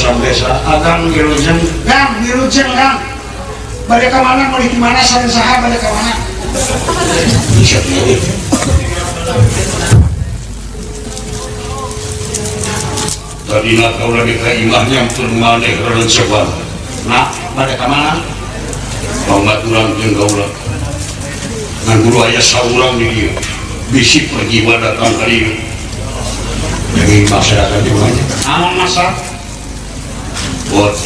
Bosam desa Agang Wilujeng Gang balik ke mana mau di mana saling saha balik ke mana bisa pilih tadi nak kau lagi ke imahnya pun maneh renceban nah balik ke mana pangaturan jeung kaula ngan guru aya saurang di dieu bisi pergi datang ka dieu jadi masyarakat juga aman masa buat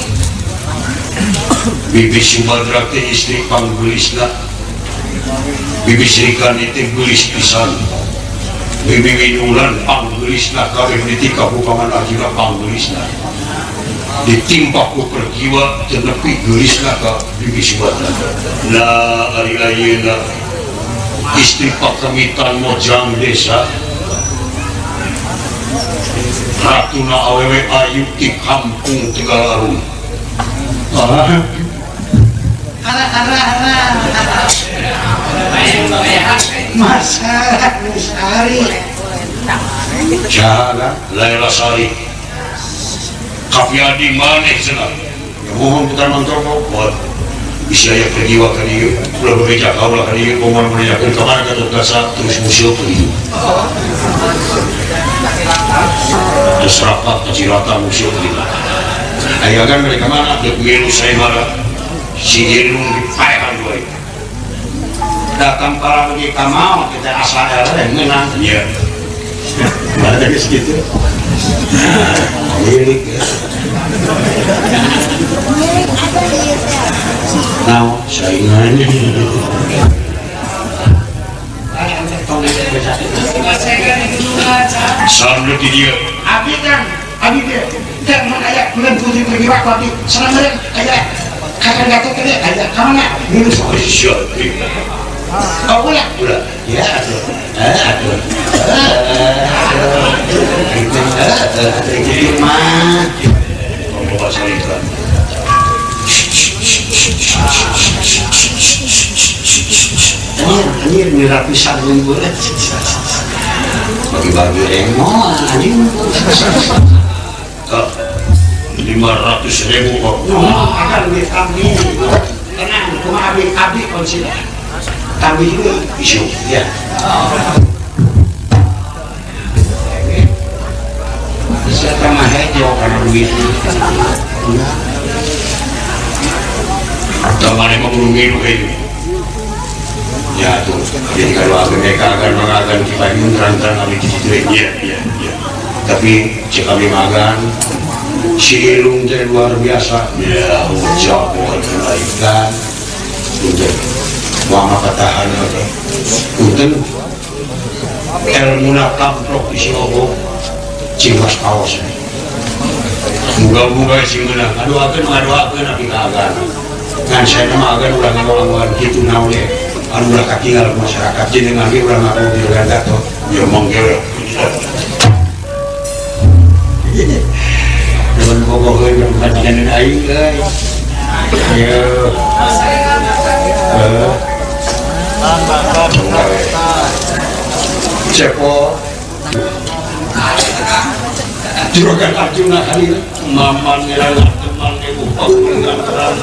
Bibi Subadra teh istri panggelisna Bibi Srikan itu gelis pisan Bibi Winulan panggelisna kabeh ditika bukangan akhirnya panggelisna ditimpa ku pergiwa tenepi gelisna ka Bibi Subadra nah ari ayeuna istri pakemitan Mojang desa Ratuna awewe ayu di kampung Tegalarum masa Sari Jahala Laila Sari Kapiadi maneh cenah ya mohon putar mantoko buat bisa ya pergi wa kadieu ulah bebeja kaulah kadieu pomohon menanyakeun ka mana ka dasa terus musuh pergi terus rapat ka Cirata musuh pergi aya kan mereka mana dek milu saimara si ilung dipaehan dua itu datang para lagi kamau kita asal yang menang iya mana dari segitu milik ya now saingan sampai di dia abi dia tidak mengajak bulan putih pergi waktu senang mereka kayak kakak gatot tadi kayak kemana dulu soal shopping kau pulang ya aduh gitu mah kamu bahasa iklan anjir mirap pisan gue bagi-bagi oh anjing 500.000 kok akan duit kami tenang cuma abdi konsil kami juga isu ya siapa mah hejo karena duit teman yang mau minum itu ya tuh jadi kalau mereka akan mengagan kita ini terang-terang kami di situ ya tapi jika kami magan si ilung jadi luar biasa ya ucap kenaikan untuk wama katahan untuk ilmu kamprok di Silobo cingkas kaos moga-moga sih menang ngaduakeun abi kagan ngan saya nama agan ulah ngomong gitu naon anu ulah katinggal masyarakat jadi ngagi ulah ngaku di ganda tuh ya manggil dewan bobogeun yang kadian aing euy ya cepo juragan Arjuna kali maman ngelang teman ibu dengan terang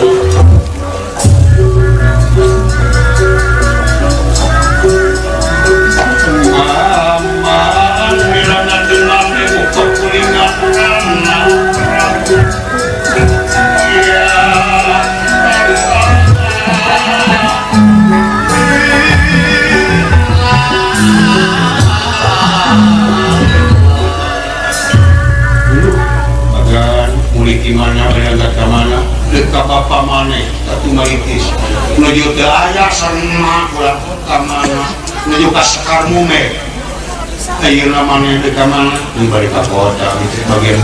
maman ngelang teman ibu dengan gimana berangkat ke mana dekat bapak mana satu maritis menuju ke ayah sama pulang ke mana menuju ke Sekar Mume ayo namanya dekat mana kembali ke kota itu bagian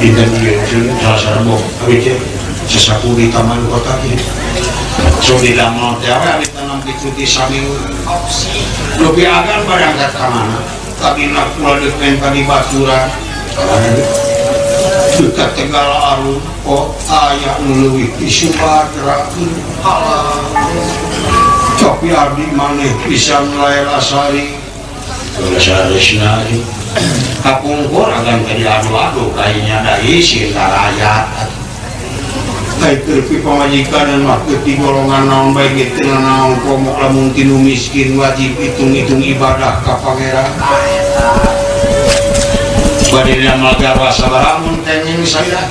dinten dia salah sarbo itu sesaku di taman kota ini so di dalam tiara di tanam dicuti sambil lebih akan berangkat ke mana tapi nak pulang dekat di Baturan dekat Tegalarum kok ayah ngeluih di Subadra halah tapi abdi maneh bisa Laila Sari Laila Sari kapungkur agan tadi adu-adu kayaknya dari cinta rakyat kayak terpi pemajikan dan waktu di golongan naon baik itu naon komok lamun tinu miskin wajib hitung-hitung ibadah ka pangeran badina magar wasa baramun kayaknya saya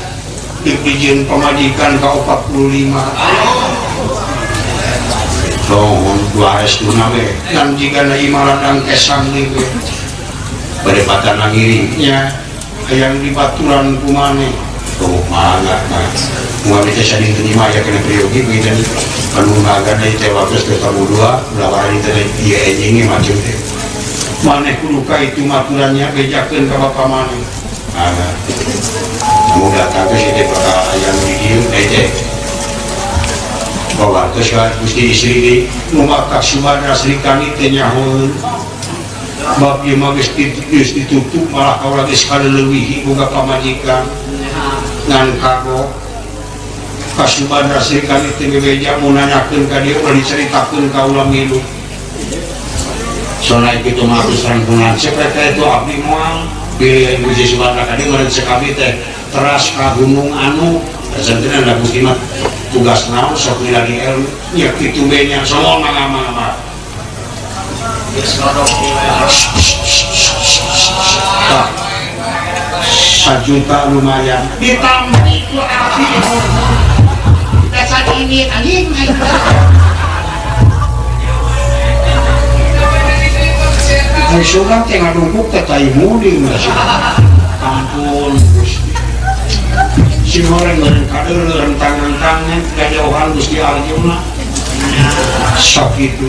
dipijin pemajikan ka 45 dohon dua restu nawe dan jika na imaradang kesang nih pada patah ngirinya yang di baturan kumane tuh mana mua bisa sading terima ya kena priyogi dan penunggagan dari tewabes ketemu dua lawaran internet dia ini macam itu mana kuluka itu maturannya bejakan ke bapak mana kamu datang ke sini perkara yang video aja bahwa kesalahan gusti istri ini numakak sumada serikani tenyahun bab dia magis ditutup malah kau lagi sekali lebih buka pamajikan ngan kago kasubanda serikani tegebeja mau nanyakan ke dia udah diceritakan kau ulang hidup soalnya itu makus rangkungan seperti itu abdi mual pilih ibu sisubanda kadi meren sekali teh teras ka gunung anu sebenarnya ada muslimat tugas naon sok lagi ya itu banyak semua nama-nama sejuta lumayan ditambah itu api dasar ini anjing ay sulang tengah dumpuk tetay muling ampun si goreng kader rentang-rentangnya kejauhan Gusti Arjuna sakit itu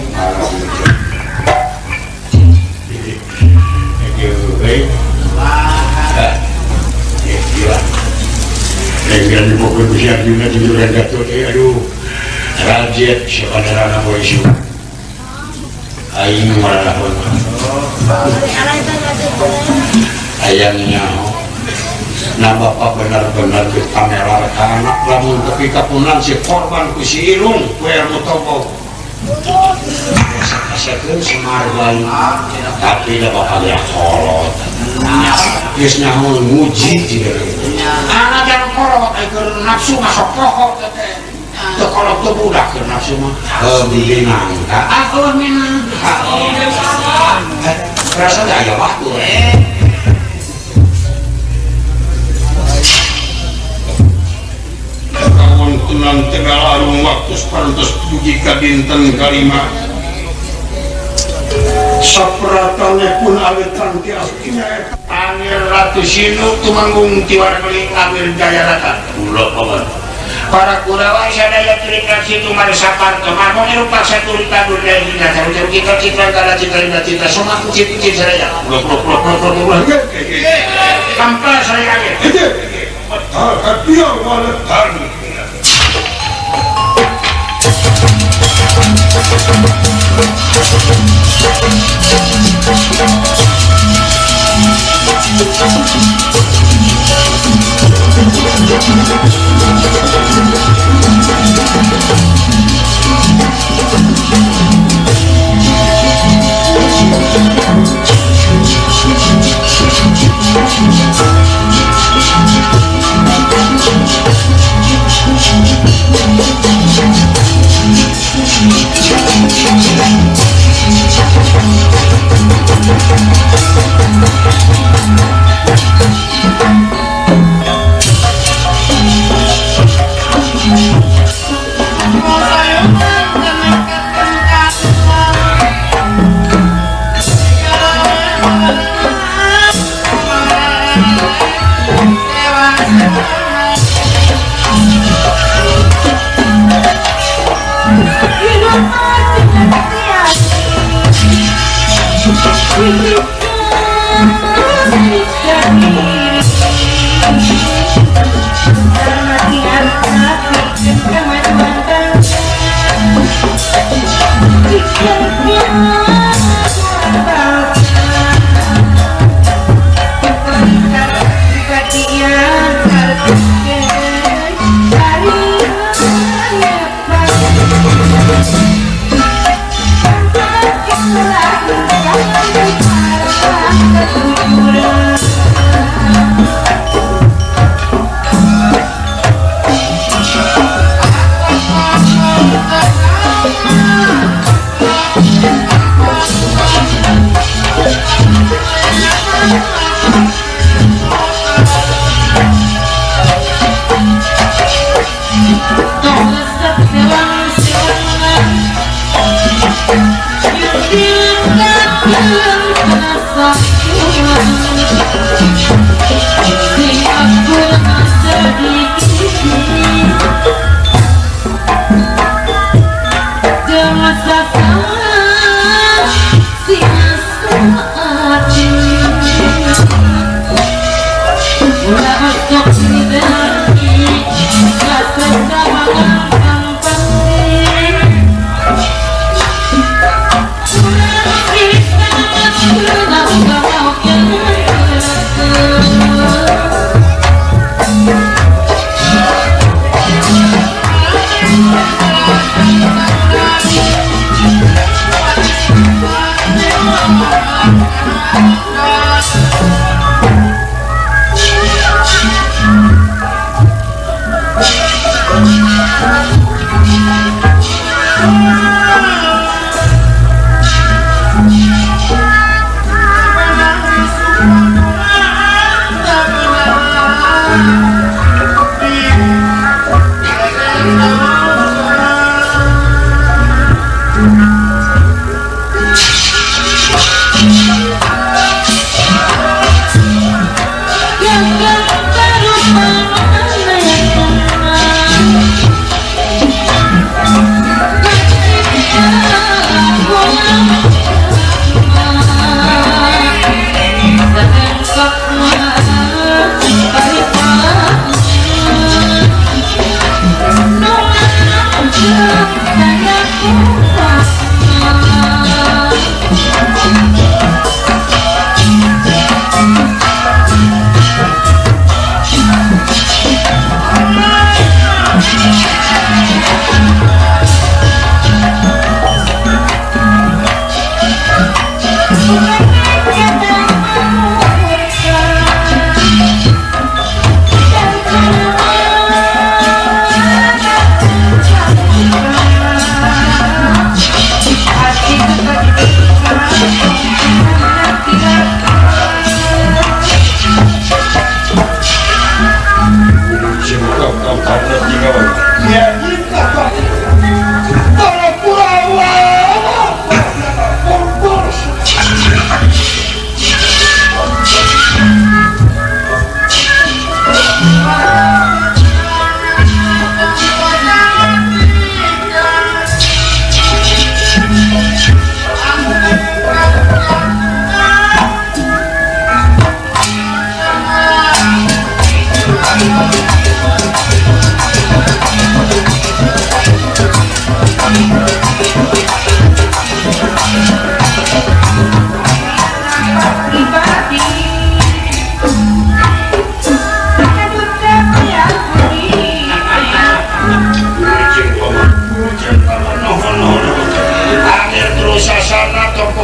yang dibuka Gusti Arjuna jujuran Gatot aduh rajet siapa darah nama isu aing malah ayangnya nah bapak benar-benar ke kamera ke anak lamun tapi kapunan si korban ku si Irung kue mutopo kasekeun semargai tapi da bapak ya kolot geus nyaho nguji jiga anak yang kolot keur nafsu masuk pokok teh teu kolot teu budak keur nafsu mah heuh nangka aku minang rasa aya waktu kawan tenang tegal arung waktu sepantas puji ka dinten kalima sapratannya pun awetan ti aslinya Angger Ratu Sinu tumanggung tiwar keling Angger Jaya Rata ulah paman para Kurawa sadaya cerita situ mari saparto marmo erupa satu rita dunia hina jauh kita citra antara citra semua kucing-kucing saya tanpa saya dia waletan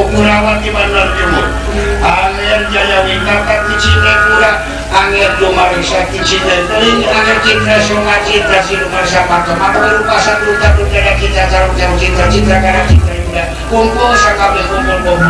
Kurawan di Bandar Timur, angin Jaya Wingkata Cicine Pura, angin Domarisa Cicine Teling, angin Citra Sungai Citra Silumar Samata, maka berupa satu satu cara Citra Sarung Sarung Citra Citra Karang Citra Yuda, kumpul sakabe kumpul.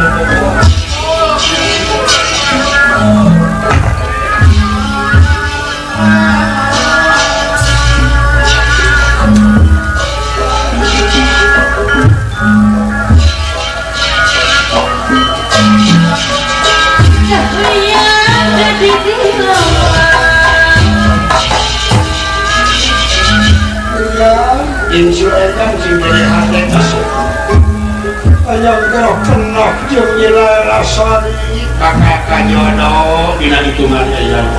Insya Allah jadi hati masuk. Ayam kerok penuh jumlah rasani. Kakak kanyono dina hitungan ayam.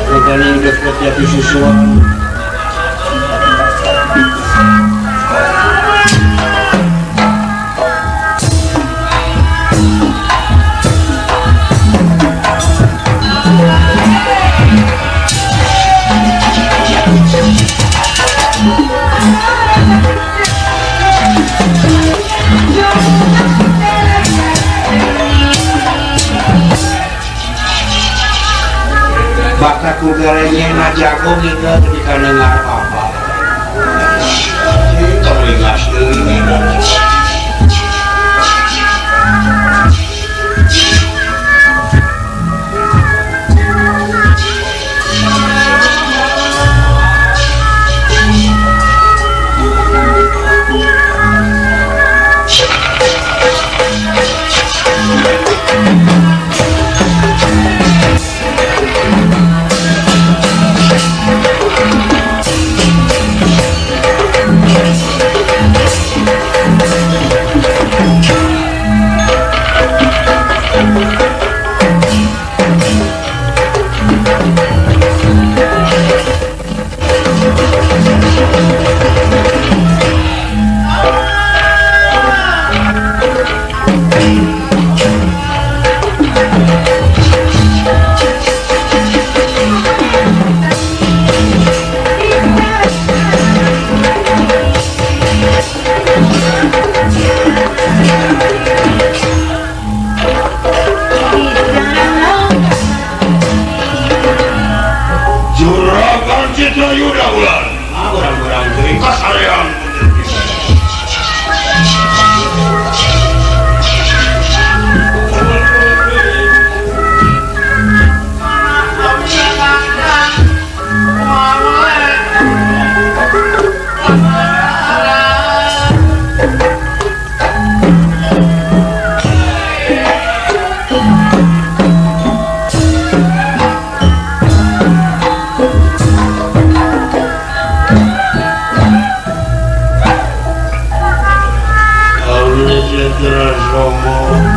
Regani dekat jati susuan. bakat kugaranya na jago gitu ketika dengar apa itu lingas ini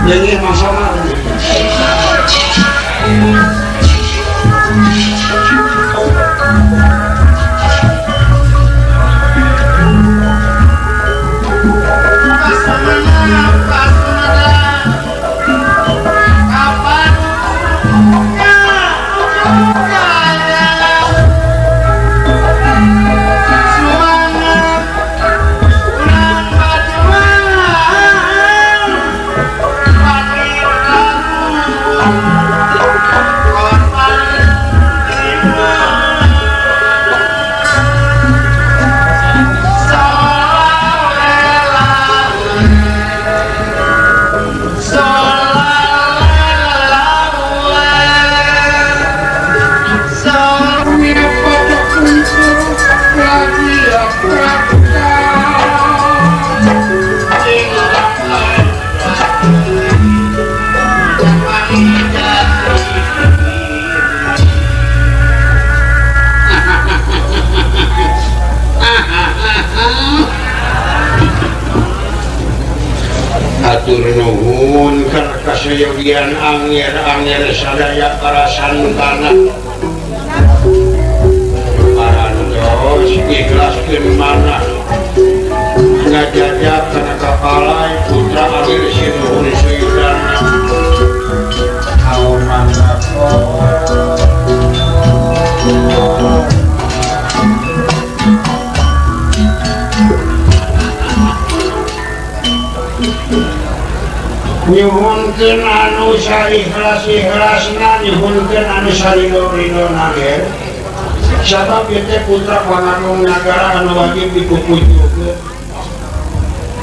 Jadi masalah atur nuhun karena kasayogian angger sadaya para santana parantos ikhlaskeun manah ngajajak kana kapalai putra alir sinuhun suyudana aomangako nyuhunkeun anu saikhlas-ikhlasna nyuhunkeun anu sarino-rinona ge sabab ieu teh putra pangagung nagara anu wajib dikupujukeun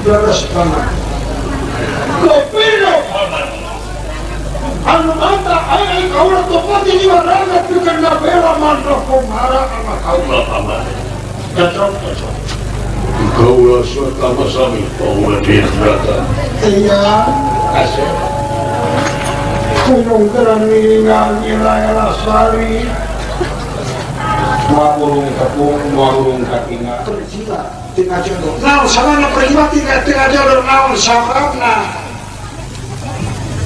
leres banget kopilo anu mata aya kaula tepati di warana pikeun ngabela mantra kumara ama kaula paman cocok kaula sama sami kaula dirata iya kasih kunungkeran miringan nilai lasari muaburung tepung muaburung katinga percila tinggal jodoh naon sabana percila tinggal jodoh naon sababna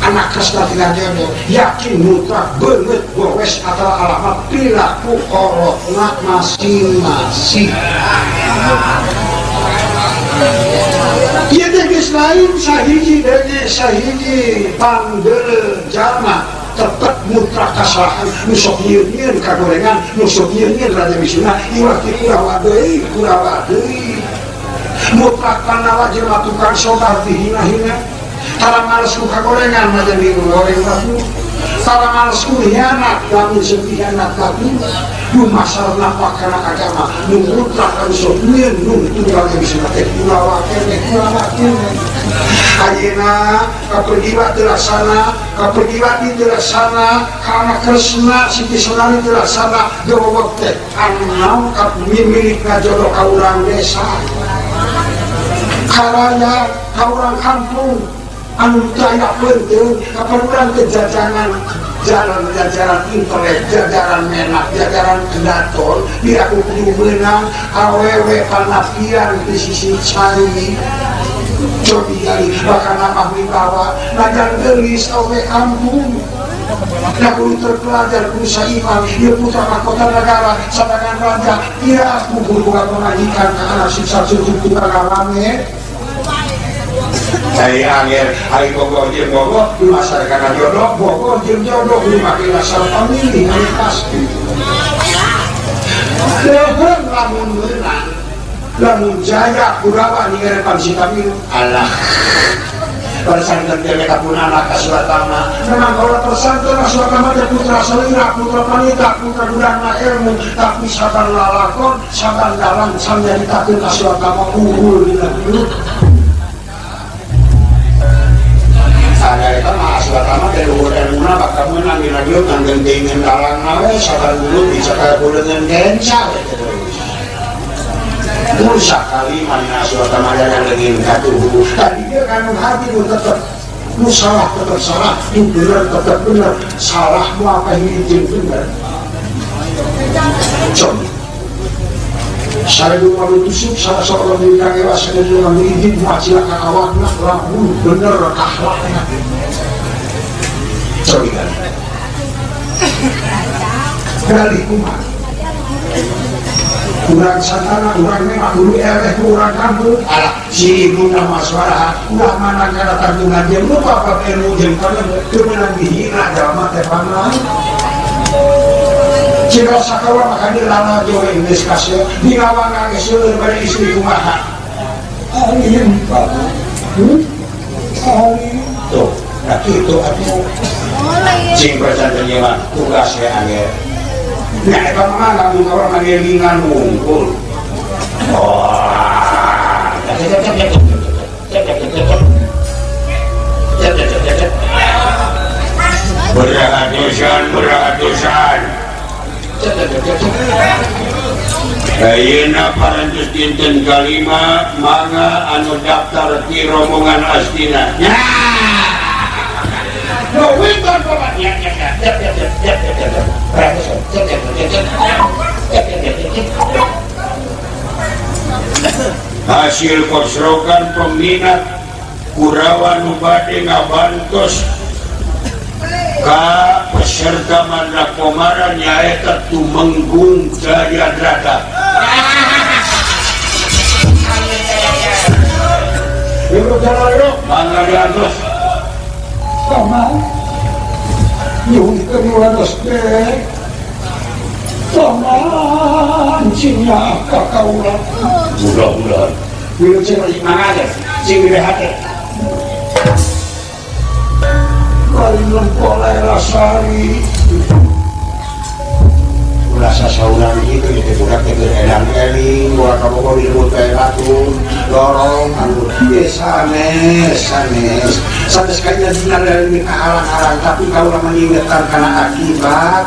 anak kesna tinggal jodoh yakin mutlak beungeut gowes atau alamat perilaku orokna masing-masing. Ieu teh geus lain sahiji dege sahiji panggeureun jalma tetep mutlak kasalahan nu sok nyieun kagorengan nu sok nyieun raja wisuna iwah ti kurawa deui mutlak panawa jelema tukang sobar dihina-hina tara males ku kagorengan mah jadi goreng batu para males kuliah lamun sepihan tapi nu masalah napa kana agama nu mutlak kan sopieun nu tunggal bisa teh kulawakeun ayeuna kapergiwa terlaksana kapergiwa terlaksana kana kresna siti sonali terlaksana jawab teh anu milik jodoh ka urang desa karaya ka urang kampung anu daya penting kapan kejajaran jajaran intelek, jajaran menak, jajaran kedaton tidak kudu menang awewe panapian di sisi cari cobi kali bahkan apa wibawa najan gelis awe kampung nah kudu terpelajar kudu saiman dia putra mahkota negara sedangkan raja dia kudu mengajikan ke anak sisa cucu tukang alame dari akhir hari Bogor jeung Bogor di masyarakat jodoh Bogor jeung jodoh di makin asal pamili ini pasti leuheung lamun meunang lamun jaya Kurawa ninggarepan si kami Allah persantren dia kapuna anak Aswatama memang orang persantren Aswatama dia putra selira putra panita putra dudana ilmu tapi saban lalakon saban dalam sambil ditakin Aswatama unggul di negeri ada itu mah Aswatama dari luhur ilmuna bakal menang di radio kan gentingin dalang nawe sabar dulu bisa kaya dengan genca Musa kali mana Aswatama yang ingin katuhu tadi dia kan hati pun tetap lu salah tetap salah lu benar tetap benar salahmu apa ini izin benar contoh saya dulu malu tusuk salah seorang yang ewas saya dulu malu izin macilakan awaknya lalu benar akhlaknya coba kan dari kumar kurang santana, kurang memang dulu kurang kampung alah si ibu nama suara udah mana kata tanggungan dia lupa apa ilmu yang kalian kemenang dihina dalam mata panah jika sakawa maka dilana jawa Inggris kasih di ngawang agak seluruh pada istri kumaha alim alim tuh nah itu aku cing percantanya mah tugasnya agak nah itu mana orang mengelingan mungkul wah beratusan ayeuna parantos dinten kalima mangga anu daftar ti rombongan Astina winton bapak hasil kosrokan peminat Kurawa nu bade ngabantos ka peserta Mandra Komara nyaeta Tumenggung Jayadrata mangga diantos sama yung kemulantos deh sama cingnya kakaulan mudah-mudahan bila cina mana aja cing hati kali lempolai rasari rasa sauran itu budak itu elang-eling buat kamu diribut kayak batu dorong anu sanes sanes kayaknya dinar dari alang-alang tapi kalau mengingatkan karena akibat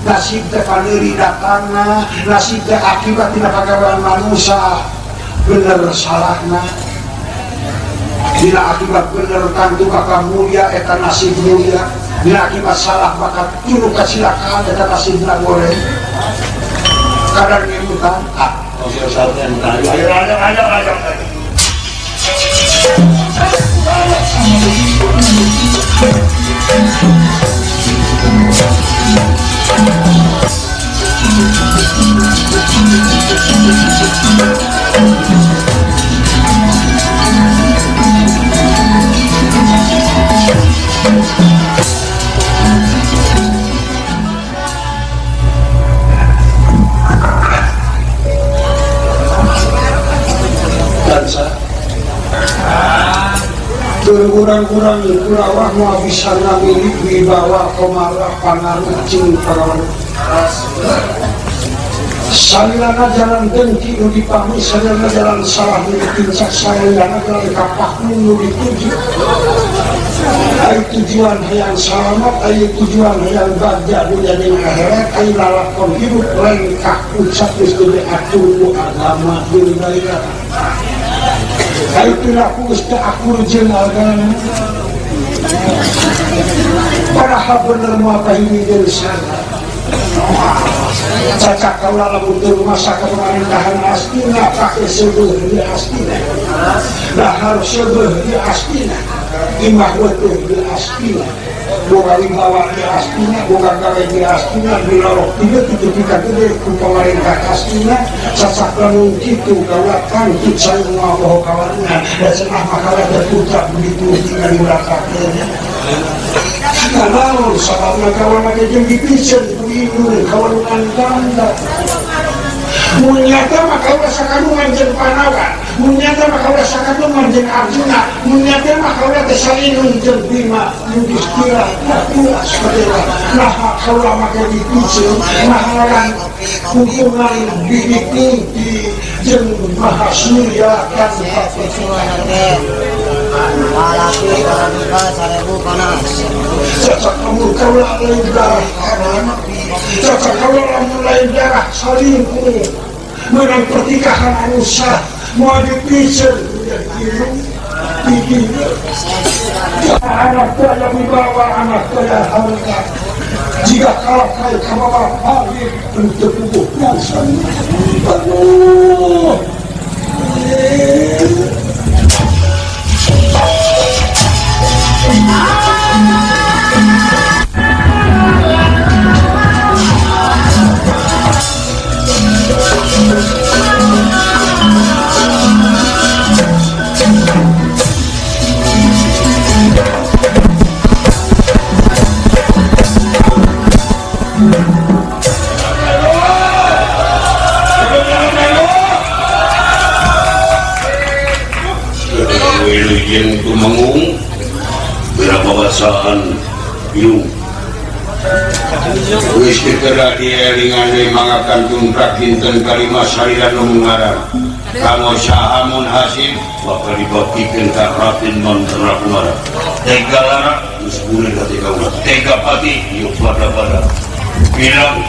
nasib teh paniri datangna nasib teh akibat tidak kagawan manusia bener salahna bila akibat bener tantu kakak mulia eta nasib mulia bila akibat salah maka tulu kesilakan eta nasib na goreng kadang ngemutan maksud saya ayo kurang-kurang kulawah mau bisa milik wibawa komala pangaruh cing parawan salilana jalan dengki nu dipahami salilana jalan salah nu dipincak salilana jalan kapakmu nu dituju ayo tujuan hayang selamat ayo tujuan hayang bagja dunia dan akhirat ayo lalakon hidup lain kakucat istri atur agama dunia ayo perilaku usta akur jeung agama padahal bener mau apa ini dari sana cacak kaulah lamun teu masa pemerintahan astina pakai sebuah di astina dahar sebuah di astina imah wetuh di astina boga wibawa di astina boga gawe di astina dilorok tiga ketika gede ku pemerintah astina cacak lamun kitu gawatan kicai ngaboh kawarna dan senah makalah berputra begitu tinggal di belakangnya kalau sababna kawan ada yang dipisah itu kawan anda munyata maka rasa kandungan jeung Panawa munyata maka rasa kandungan jeung Arjuna munyata maka rasa sainun jeung Bima Yudhistira Nakula Sadera nah kaulah maka dipisah mahalan hubungan bidik jeung Mahasurya kan walaki karamika sarebu panas cocok kamu kaulah lain darah cocok kaulah lain darah salingku menang pertikahan anusah mau dipisah anak saya wibawa anak saya harga jika kalah kaya kabawa habib untuk tubuh biasa aduh yang tumangung berapa basaan yung wis dikera dielingan mangakan tumprak dinten kalima salilan mengarang kamu sahamun hasil bakal dibaktikan karatin mantra kumara tega lara usbulin hati kaulah tega pati yuk pada bilang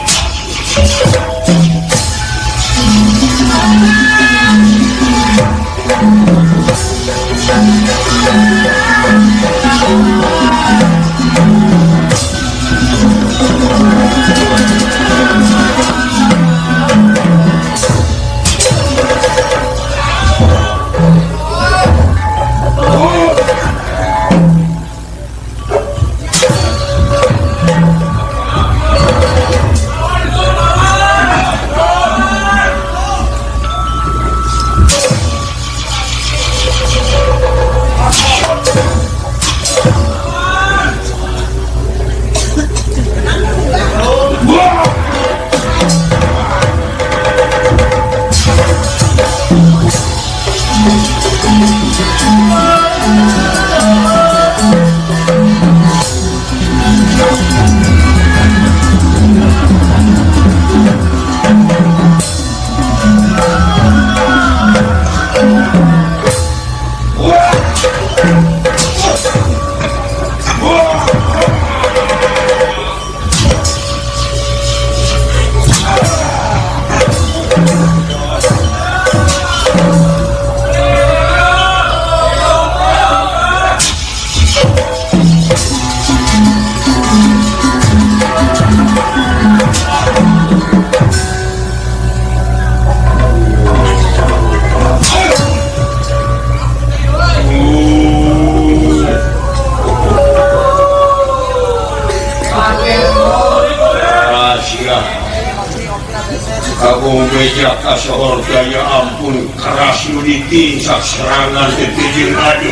Agung beja kasohor daya ampun keras nu ditinsak serangan dipijin adu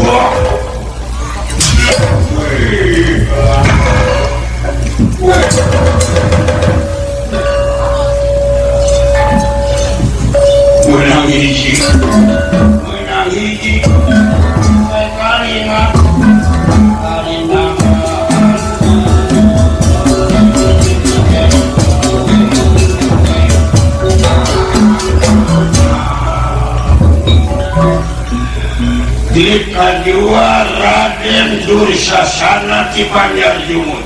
wah hiji menang hiji kalima di kadua Raden Dursasana ti Banjar Jumut.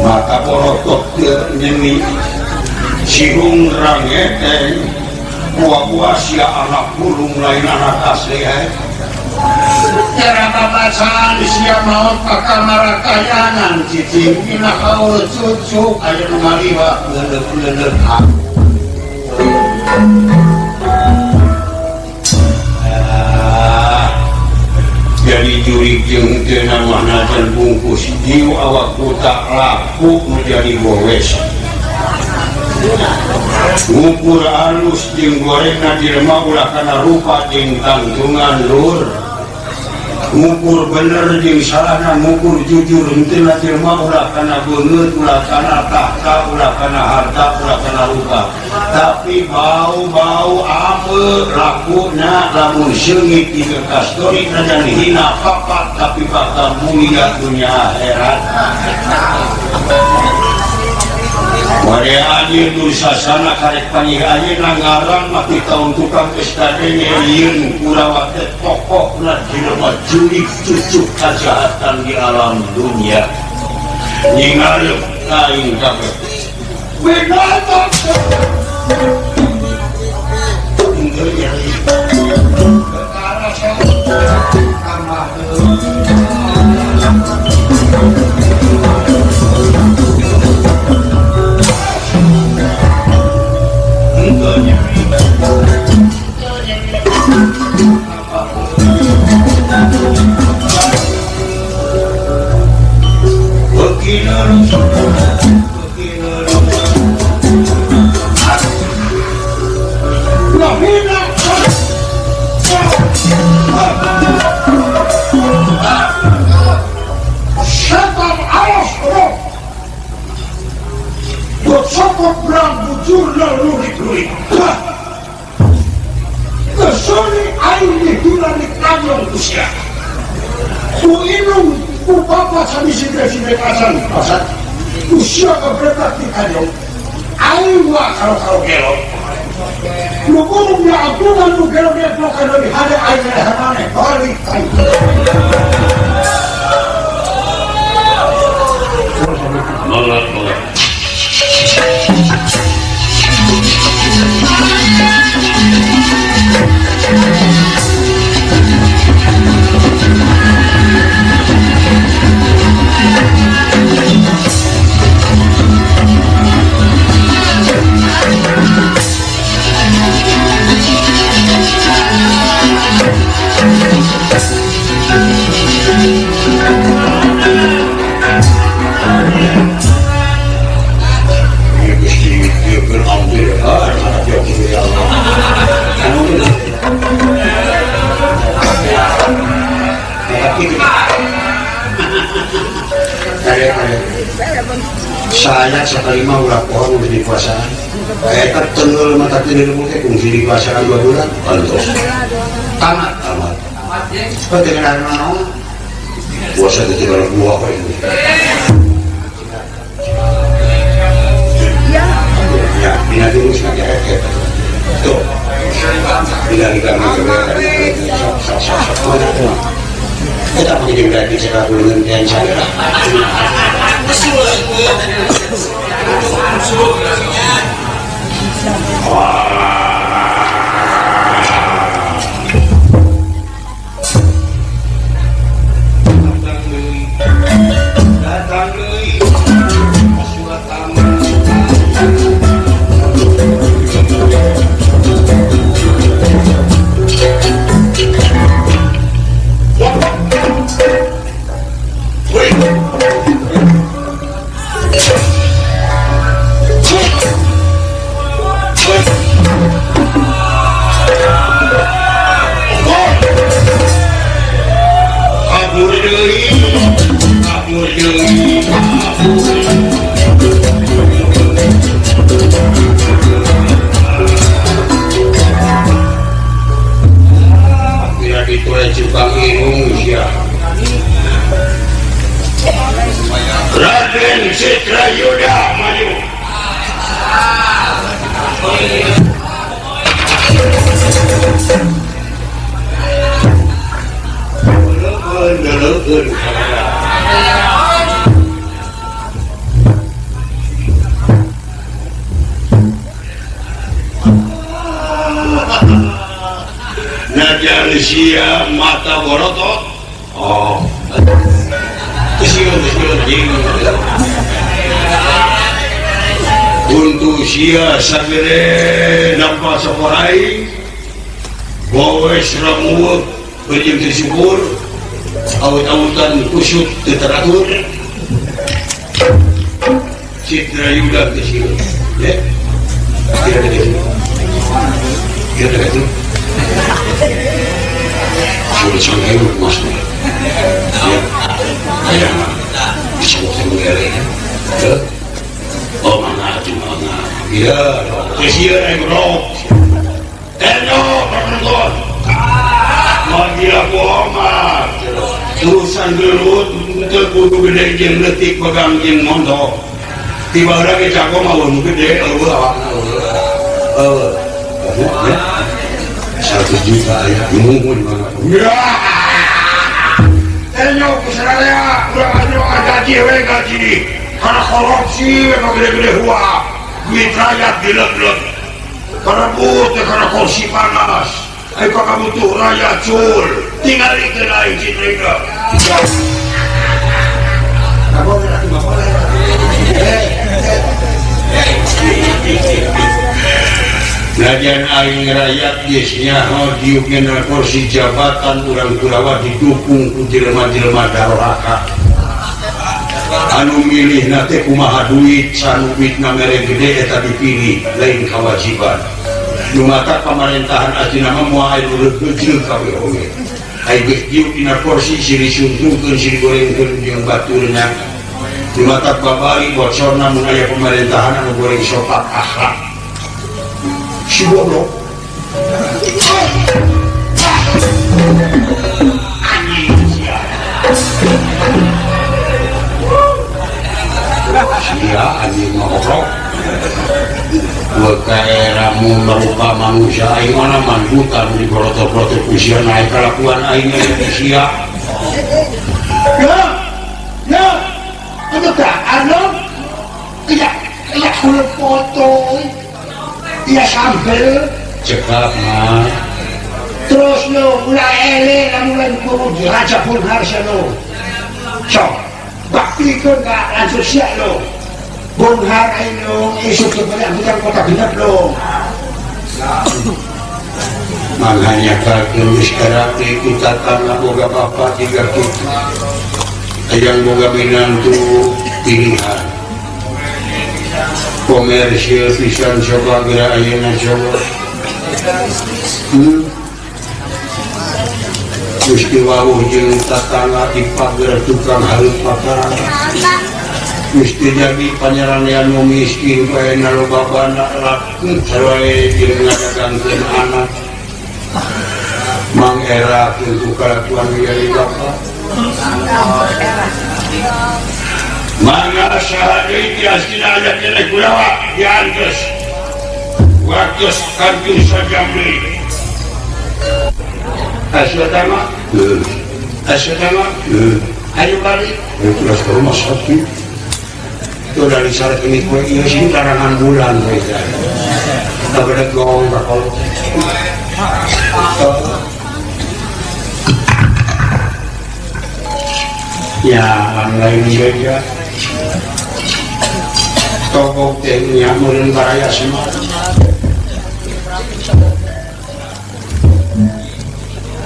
Maka porotok nyeni sihung rangeteng buah-buah sia anak burung lain anak asli cara babasaan sia maut pakamaracayanan cicing ina kaul cucuk aya nu ngaliwa leuleuh jadi jurig jeung teu namana dan bungkus diu awak buta laku menjadi gowes ngukur alus jeung gorengna jelema ulah kana rupa jeung tangtungan lur ngukur bener jeung salahna ngukur jujur henteu na jelema ulah kana beungeut ulah kana tahta ulah kana harta ulah kana rupa tapi bau-bau ameu lakuna lamun seungit di kastori dan hina papat tapi bakal mulia dunia akhirat. Wade aje Dursasana karek panggil aje nanggaran mati tahun tukang estadenya ieun Kurawa teh pokokna jelema jurig cucuk kejahatan di alam dunia. Ningali aing kabeh. Benar. Kesoni aing ditulan di kanyong usia ku inung ku bapak sami sidre-sidre kasan usia keberat di kanyong aing wa karo gelo lu kurung ya ampunan lu gelo-gelo blokan dari hada aing lehamane balik aing molat saya sekalima ulah pohon di puasaan eta tenggel mata tidur mungkin kungsi di puasaan 2 bulan pantos tamat seperti kenal puasa itu kalau buah apa ini ya bina dulu sengaja kayak tuh bila kita kita pakai juga di sekolah dengan yang saya Kira itu Jepang Indonesia. Raden Citrayuda maju. Najar sia mata borotot. Oh. Kesiun jing. Untuk sia sagere nampak saporai. Bawes ramut berjem tersibur. Awet-awetan kusut teratur. Citrayuda kesiun. Ya. Tidak ada itu. Tidak ada itu. Sudah sampai mas. Ya, bisa mengelak. Oh mana cuma ya, kesian egrok. Tenyo penonton. Magia bohongan. Urusan gelut betul kudu gede jeung leutik pegang jeung mondok. Tiba urang jago mah gede eueuh awakna eueuh. Ya. 100 juta ya, mumun banget. Ya. Tenyo kusaraya, urang gaji. Karena korupsi, memang gede-gede huak. Duit rakyat dilek-lek. Karena butuh, karena kursi panas. Ayo kamu butuh rakyat cul. Tinggal itu lain Citrayuda. Kamu nanti bapak Najan aing rakyat biasanya diuknya kursi jabatan urang Kurawa didukung ku jelema-jelema daroraka. Anu milih nate kumaha duit sanu duitna mere gede eta dipilih lain kewajiban. Dumata pemerintahan asli nama moal urut-urut kabeh oge. Ai geus diuk dina kursi siri suntungkeun siri gorengkeun jeung baturna. Dumata babari bocorna mun aya pemerintahan anu goreng sopak akhlak. Si goblok. Sia anjing ngobrol. Kaeramu merupa manusia aing mana mandutan di boroto-boroto usia naik kelakuan aing sia. Ya. Ada tak ada? Iya kulit foto. Iya sambil cekap mah. Terus lo mulai ele mulai guru raja pun harus lo. Sok bakti kan gak langsung siap lo. Bung Harai lo, esok kepada bukan kota benar lo. Makanya kalau sekarang kita tanah boga bapak 3 kita, yang boga minantu pilihan. Komersial pisan coba gerak ayana coba. Gusti wawuh jeung tatangga di pagar tukang halut pakaran. Gusti jadi panyarangan nu miskin bae nalobabana lakeun sareng jeung ngadagangkeun anak. Mangerakeun ku kalakuan ieu bapak. Mangga sahade tiasina aya keneh Kurawa diantos. Waktu kanjung sajamli. Aswatama? Aswatama? Ayo balik. Terus ke rumah sakit. Itu dari syarat ini kue iya sih larangan bulan mereka. Kita berdegong bakal. Ya, lain juga. Toko tehnya mulai baraya semua.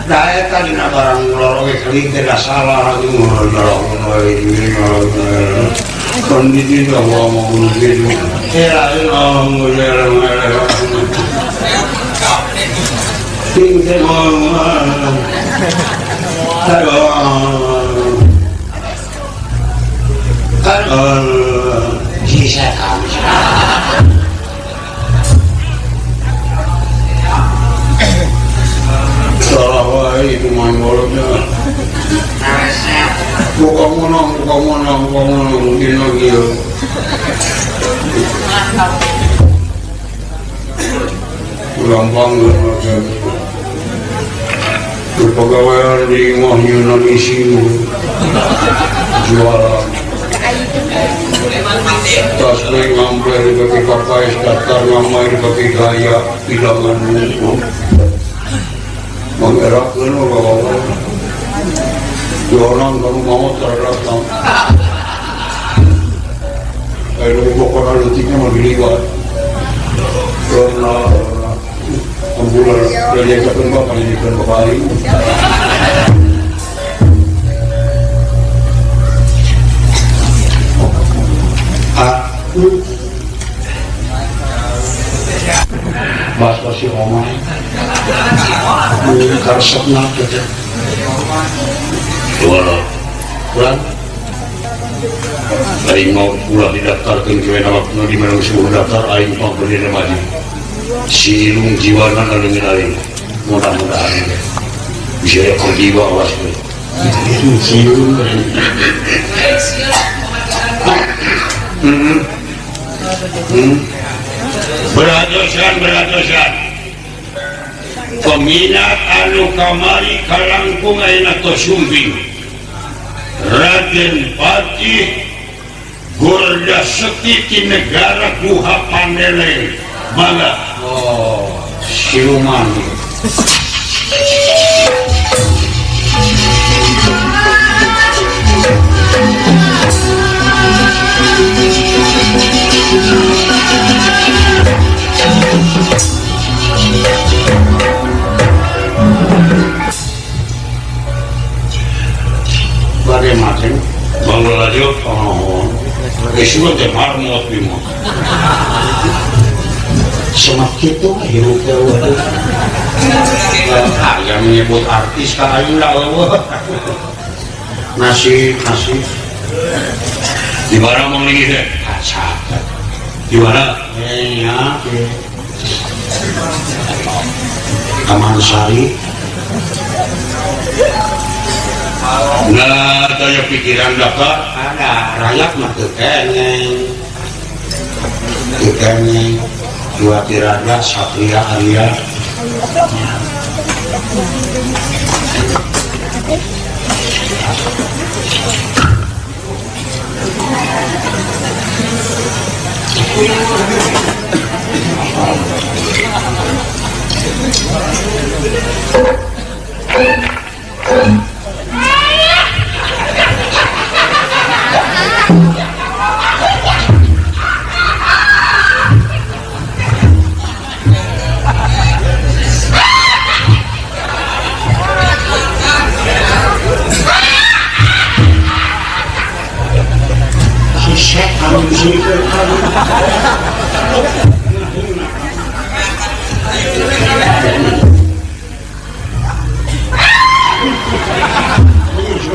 Daya tadi nak barang lorong kali tidak salah lagi lorong kondisi dah mau begitu. Ya, tinggal mau. si setan. Salah wae itu main bolotnya. Buka monong, mungkin lagi ya. Gampang lah. Berpegawaian di rumahnya nangisi jualan. Tasbih ngambil dipakai kapais, daftar ngamai dipakai gaya, bilangan buku. Mengerakkan orang-orang. Orang kamu mau terdatang. Ayo pokoknya letiknya mau dilibat. Karena ambulan dari ketua pendidikan kembali. Bahasa si Omar. Karsap nak kita. Pulang. Aing mau pulang didaftarkan ke waktu di mana semua daftar aing mau berdiri maju. Si ilung jiwana ngalungin aing. Mudah-mudahan bisa ya jiwa awas tu. Si ilung. Beratosan. Peminat anu kamari kalangkung ayeuna tos sumping. Raden Patih Gorda Sekti ti negara Kuha Pandeleng. Mangga. Oh, siluman. Bagaimana? Bangga aja. Oh, isu teh marmot bimo. Semakin itu hirup waduh. Yang menyebut artis kali lah. Nasi. Di mana mau lagi deh? Di mana? Ya. Taman Sari. Nah, daya pikiran dapat ada rakyat mah kekengeng dua tirada Satria Arya.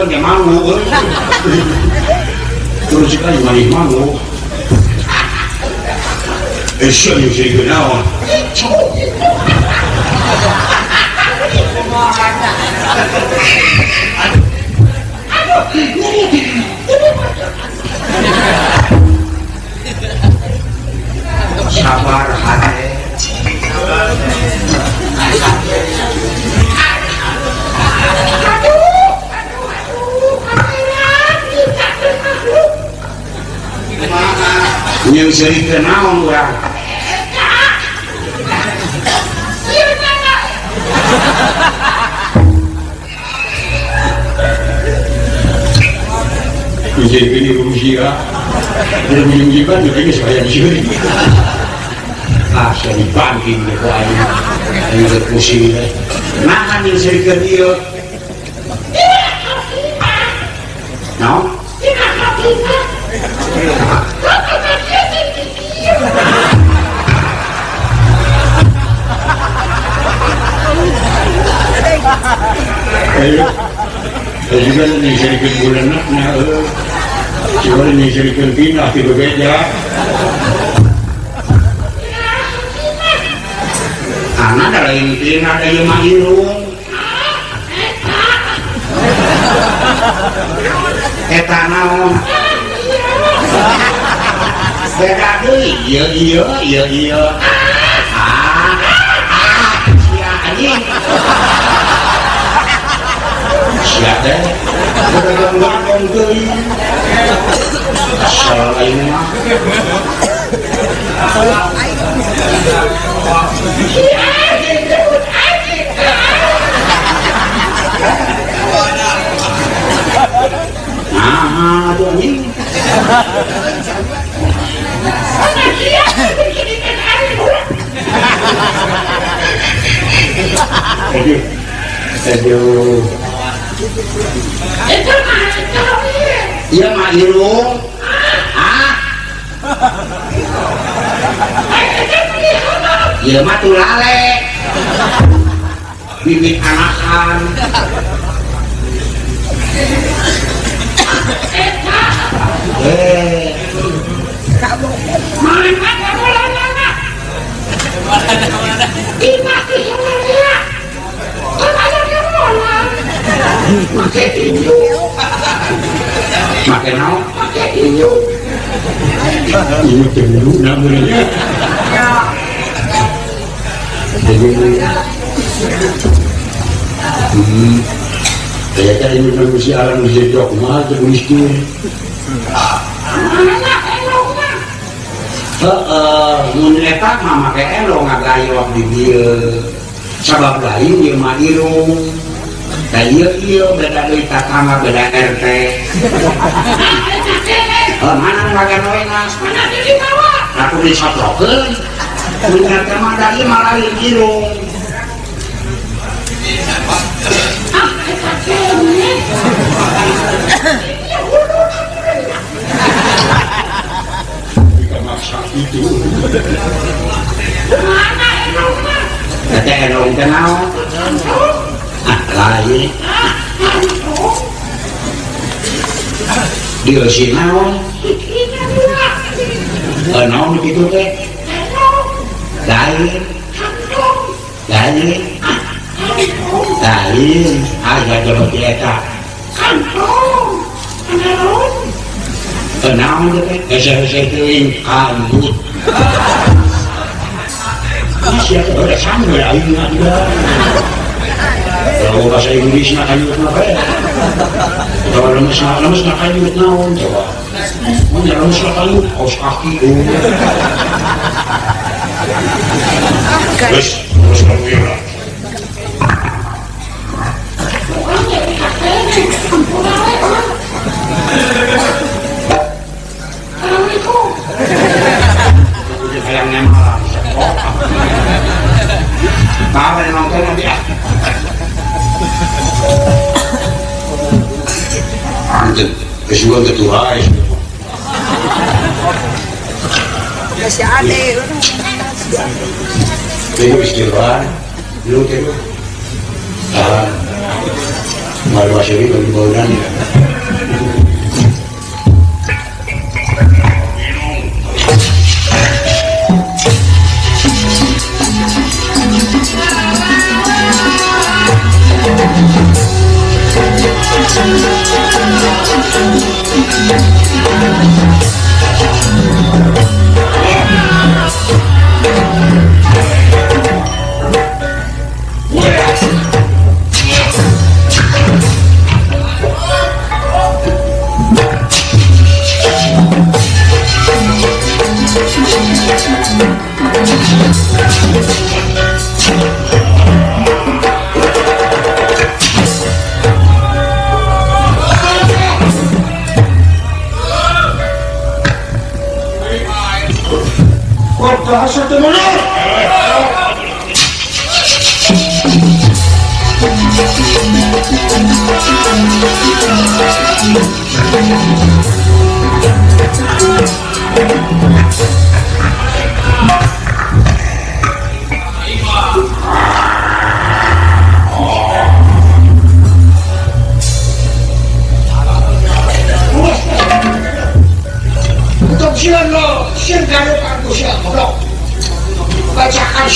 Dia mangu, terus sekali manis mangu. Siapa yang saya kenal? Sabar hati. Yang sering kenal orang. Jadi ini Rusia, ada menunjukkan juga saya di sini. Saya dibanting deh, ini ada pusing deh. Nah, yang sering dia. No? Ayo, juga nih saya ikut bulan nak, Coba ini jadikan pindah di bebeja. Anak ada lain pindah ada yang mahirung. Eta naon? Beda deui, iya. Sia anjing. Sia teh. Ganggang deui. Salah lain mah. Aduh anjing. Aduh. Iya mak Irung. Iya mah tulale. Bibit anakan. Makai naon? Makai tinju. Ini tinju namanya. Kayaknya ini manusia alam bisa jauh mah miskin. Mun eta mah make elong ngagayok di dieu. Sabab lain ieu mah irung. Da ieu beda deui tatangga beda RT. Mana ngaganoena? Mana di bawah? Aku disatrokeun. Mun eta mah da ieu mah lain irung. Itu mana elongna? Teh elong teh naon? Lain. Dia si naon? Naon begitu teh? Lain. Aja coba eta. Naon teh? Ese teuing kambut. Siapa udah sama ya ayeuna dia. Kalau bahasa Inggris nak kanyut apa ya? Kalau lemes nak kanyut naon coba. Mun lemes nak kanyut kaos kaki. Terus kamu sayangnya malah tahu yang nonton nanti anjir kesukaan ketua masih ada itu istilah dulu itu malu masih di bangunan ya. Bahasa teman.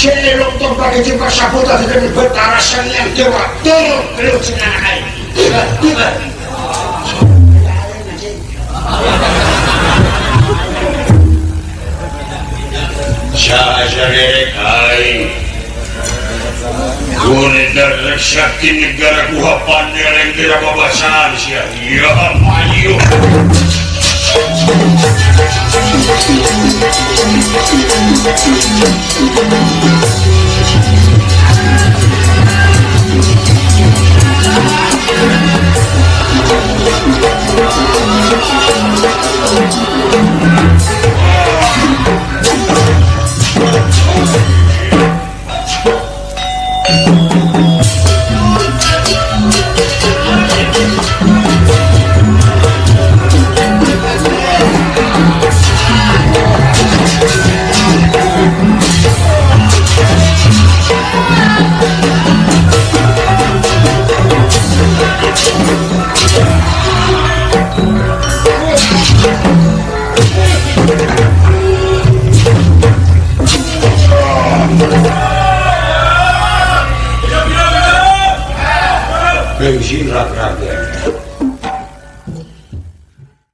elok tong pakai jengkar sabutan dengan betara yang jawa turun belum senang tiba Syahsyarikai Gunidar Sakti negara kuhapan yang tidak babasaan siya ya ayo Bensin rak-rak